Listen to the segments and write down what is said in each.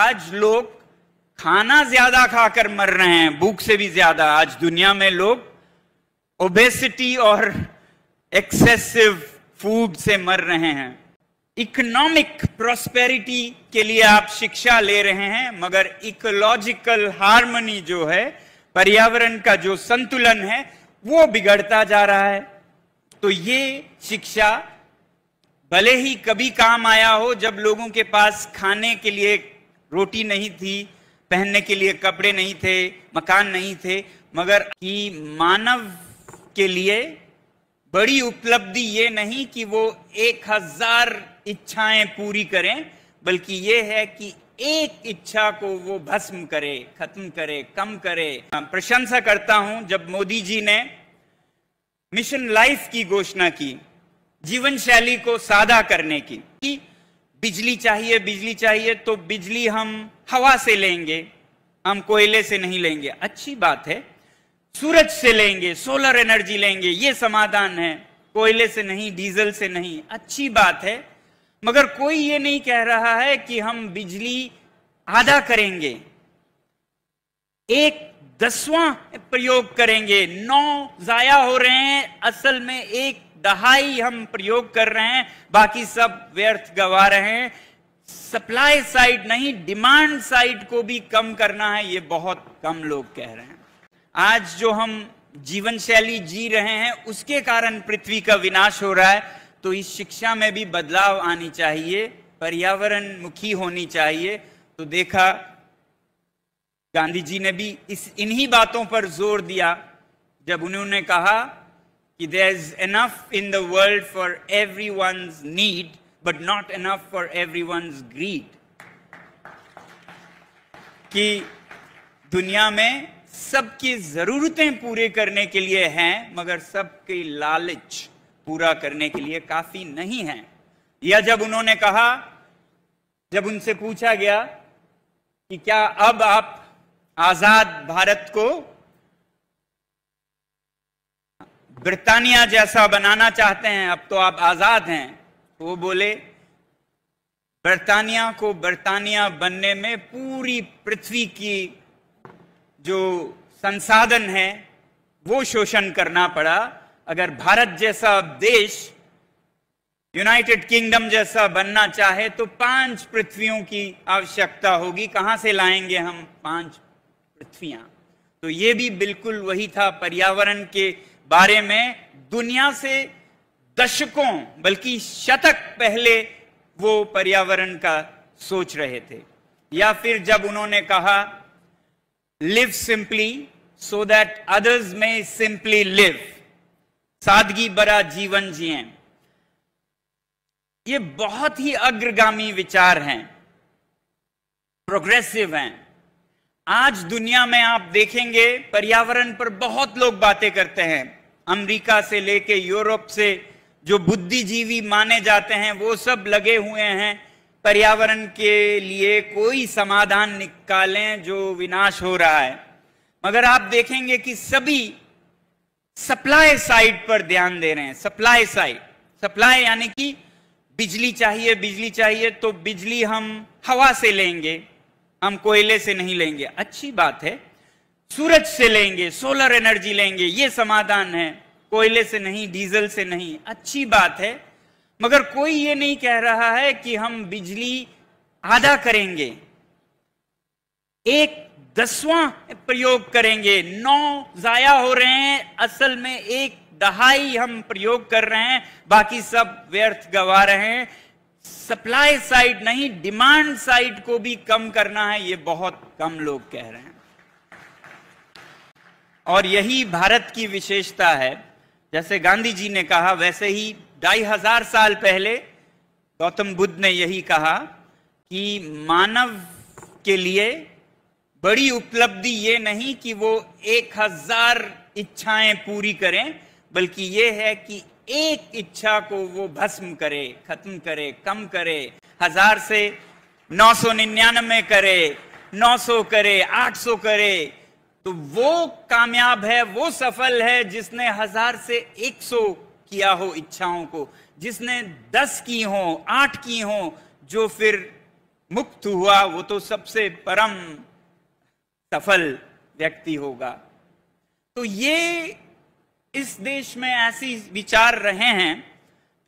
आज लोग खाना ज्यादा खाकर मर रहे हैं, भूख से भी ज्यादा। आज दुनिया में लोग ओबेसिटी और एक्सेसिव फूड से मर रहे हैं। इकोनॉमिक प्रॉस्पेरिटी के लिए आप शिक्षा ले रहे हैं, मगर इकोलॉजिकल हार्मनी जो है, पर्यावरण का जो संतुलन है, वो बिगड़ता जा रहा है। तो ये शिक्षा भले ही कभी काम आया हो जब लोगों के पास खाने के लिए रोटी नहीं थी, पहनने के लिए कपड़े नहीं थे, मकान नहीं थे, मगर कि मानव के लिए बड़ी उपलब्धि ये नहीं कि वो 1000 इच्छाएं पूरी करें, बल्कि ये है कि एक इच्छा को वो भस्म करे, खत्म करे, कम करे। प्रशंसा करता हूं जब मोदी जी ने मिशन लाइफ की घोषणा की, जीवन शैली को सादा करने की, कि बिजली चाहिए, बिजली चाहिए तो बिजली हम हवा से लेंगे, हम कोयले से नहीं लेंगे। अच्छी बात है, सूरज से लेंगे, सोलर एनर्जी लेंगे, ये समाधान है, कोयले से नहीं, डीजल से नहीं। अच्छी बात है, मगर कोई ये नहीं कह रहा है कि हम बिजली आधा करेंगे, 1/10वां प्रयोग करेंगे। 9 जाया हो रहे हैं, असल में 1/2 हम प्रयोग कर रहे हैं, बाकी सब व्यर्थ गवा रहे हैं। सप्लाई साइड नहीं, डिमांड साइड को भी कम करना है, ये बहुत कम लोग कह रहे हैं। आज जो हम जीवन शैली जी रहे हैं उसके कारण पृथ्वी का विनाश हो रहा है, तो इस शिक्षा में भी बदलाव आनी चाहिए, पर्यावरण मुखी होनी चाहिए। तो देखा गांधी जी ने भी इन्हीं बातों पर जोर दिया जब उन्होंने कहा कि there is enough in the world for everyone's need but not enough for everyone's greed. कि दुनिया में सबकी जरूरतें पूरे करने के लिए हैं, मगर सबकी लालच पूरा करने के लिए काफी नहीं है। या जब उन्होंने कहा, जब उनसे पूछा गया कि क्या अब आप आजाद भारत को ब्रिटानिया जैसा बनाना चाहते हैं, अब तो आप आजाद हैं, तो वो बोले ब्रिटानिया को ब्रिटानिया बनने में पूरी पृथ्वी की जो संसाधन है वो शोषण करना पड़ा। अगर भारत जैसा देश यूनाइटेड किंगडम जैसा बनना चाहे तो 5 पृथ्वियों की आवश्यकता होगी। कहां से लाएंगे हम 5 पृथ्वियां? तो ये भी बिल्कुल वही था। पर्यावरण के बारे में दुनिया से दशकों बल्कि शतक पहले वो पर्यावरण का सोच रहे थे। या फिर जब उन्होंने कहा live simply so that others में सिंपली लिव, सादगी भरा जीवन जिएं। ये बहुत ही अग्रगामी विचार हैं, प्रोग्रेसिव हैं। आज दुनिया में आप देखेंगे पर्यावरण पर बहुत लोग बातें करते हैं। अमेरिका से लेके यूरोप से जो बुद्धिजीवी माने जाते हैं वो सब लगे हुए हैं पर्यावरण के लिए कोई समाधान निकालें जो विनाश हो रहा है। मगर आप देखेंगे कि सभी सप्लाई साइड पर ध्यान दे रहे हैं। सप्लाई साइड, सप्लाई यानी कि बिजली चाहिए, बिजली चाहिए तो बिजली हम हवा से लेंगे, हम कोयले से नहीं लेंगे। अच्छी बात है, सूरज से लेंगे, सोलर एनर्जी लेंगे, ये समाधान है, कोयले से नहीं, डीजल से नहीं। अच्छी बात है, मगर कोई ये नहीं कह रहा है कि हम बिजली आधा करेंगे, 1/10वां प्रयोग करेंगे। 9 जाया हो रहे हैं, असल में 1/2 हम प्रयोग कर रहे हैं, बाकी सब व्यर्थ गवा रहे हैं। सप्लाई साइड नहीं, डिमांड साइड को भी कम करना है, ये बहुत कम लोग कह रहे हैं। और यही भारत की विशेषता है। जैसे गांधी जी ने कहा, वैसे ही 2500 साल पहले गौतम बुद्ध ने यही कहा कि मानव के लिए बड़ी उपलब्धि ये नहीं कि वो 1000 इच्छाएं पूरी करें, बल्कि ये है कि एक इच्छा को वो भस्म करे, खत्म करे, कम करे। 1000 से 999 करे, 900 करे, 800 करे, तो वो कामयाब है, वो सफल है जिसने 1000 से 100 किया हो इच्छाओं को, जिसने 10 की हो, 8 की हो, जो फिर मुक्त हुआ वो तो सबसे परम सफल व्यक्ति होगा। तो ये इस देश में ऐसी विचार रहे हैं,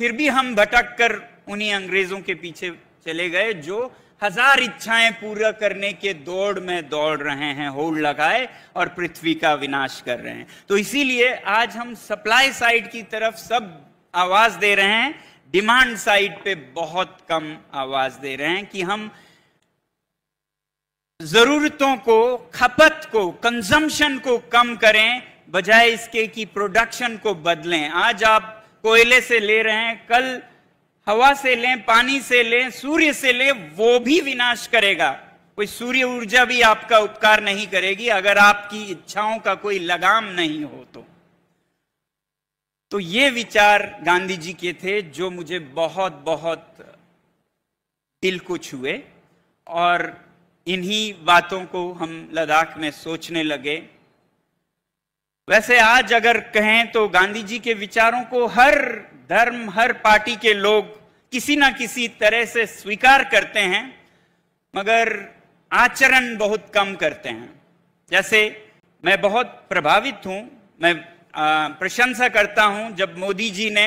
फिर भी हम भटक कर उन्हीं अंग्रेजों के पीछे चले गए जो हजार इच्छाएं पूरा करने के दौड़ में दौड़ रहे हैं, होड़ लगाए और पृथ्वी का विनाश कर रहे हैं। तो इसीलिए आज हम सप्लाई साइड की तरफ सब आवाज दे रहे हैं, डिमांड साइड पे बहुत कम आवाज दे रहे हैं कि हम जरूरतों को, खपत को, कंजम्पशन को कम करें, बजाय इसके कि प्रोडक्शन को बदलें। आज आप कोयले से ले रहे हैं, कल हवा से लें, पानी से लें, सूर्य से लें, वो भी विनाश करेगा। कोई सूर्य ऊर्जा भी आपका उपकार नहीं करेगी अगर आपकी इच्छाओं का कोई लगाम नहीं हो तो ये विचार गांधी जी के थे जो मुझे बहुत बहुत दिल को छुए, और इन्हीं बातों को हम लद्दाख में सोचने लगे। वैसे आज अगर कहें तो गांधी जी के विचारों को हर धर्म, हर पार्टी के लोग किसी ना किसी तरह से स्वीकार करते हैं, मगर आचरण बहुत कम करते हैं। जैसे मैं बहुत प्रभावित हूं, मैं प्रशंसा करता हूं जब मोदी जी ने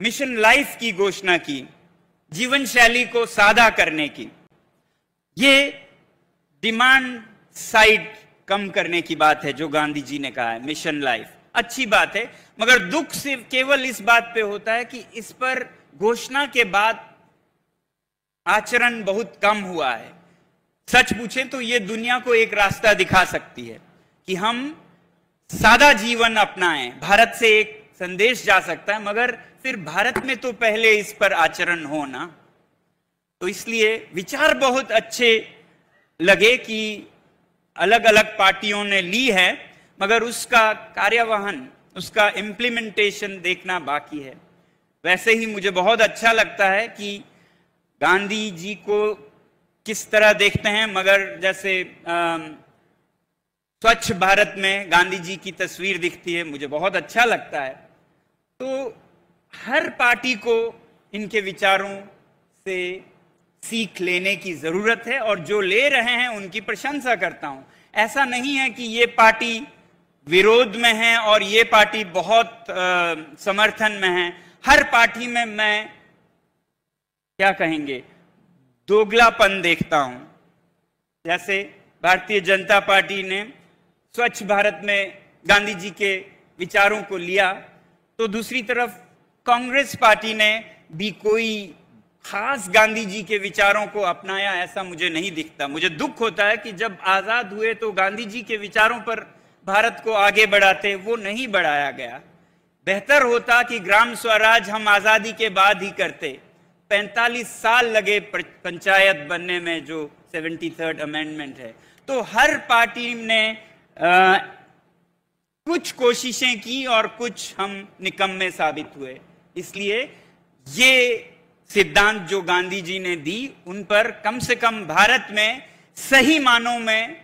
मिशन लाइफ की घोषणा की, जीवन शैली को सादा करने की। ये डिमांड साइड कम करने की बात है जो गांधी जी ने कहा है, मिशन लाइफ अच्छी बात है, मगर दुख सिर्फ केवल इस बात पे होता है कि इस पर घोषणा के बाद आचरण बहुत कम हुआ है। सच पूछें तो ये दुनिया को एक रास्ता दिखा सकती है कि हम सादा जीवन अपनाएं, भारत से एक संदेश जा सकता है, मगर फिर भारत में तो पहले इस पर आचरण हो ना। तो इसलिए विचार बहुत अच्छे लगे कि अलग अलग पार्टियों ने ली है, मगर उसका कार्यवाहन, उसका इम्प्लीमेंटेशन देखना बाकी है। वैसे ही मुझे बहुत अच्छा लगता है कि गांधी जी को किस तरह देखते हैं, मगर जैसे स्वच्छ भारत में गांधी जी की तस्वीर दिखती है, मुझे बहुत अच्छा लगता है। तो हर पार्टी को इनके विचारों से सीख लेने की जरूरत है, और जो ले रहे हैं उनकी प्रशंसा करता हूं। ऐसा नहीं है कि ये पार्टी विरोध में है और ये पार्टी बहुत समर्थन में है। हर पार्टी में मैं क्या कहेंगे, दोगलापन देखता हूं। जैसे भारतीय जनता पार्टी ने स्वच्छ भारत में गांधी जी के विचारों को लिया, तो दूसरी तरफ कांग्रेस पार्टी ने भी कोई खास गांधी जी के विचारों को अपनाया, ऐसा मुझे नहीं दिखता। मुझे दुख होता है कि जब आजाद हुए तो गांधी जी के विचारों पर भारत को आगे बढ़ाते, वो नहीं बढ़ाया गया। बेहतर होता कि ग्राम स्वराज हम आजादी के बाद ही करते। 45 साल लगे पंचायत बनने में, जो 73rd अमेंडमेंट है। तो हर पार्टी ने कुछ कोशिशें की और कुछ हम निकम्मे साबित हुए। इसलिए ये सिद्धांत जो गांधी जी ने दी, उन पर कम से कम भारत में सही मानों में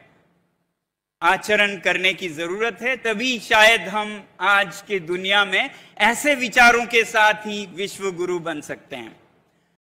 आचरण करने की जरूरत है। तभी शायद हम आज के दुनिया में ऐसे विचारों के साथ ही विश्व गुरु बन सकते हैं।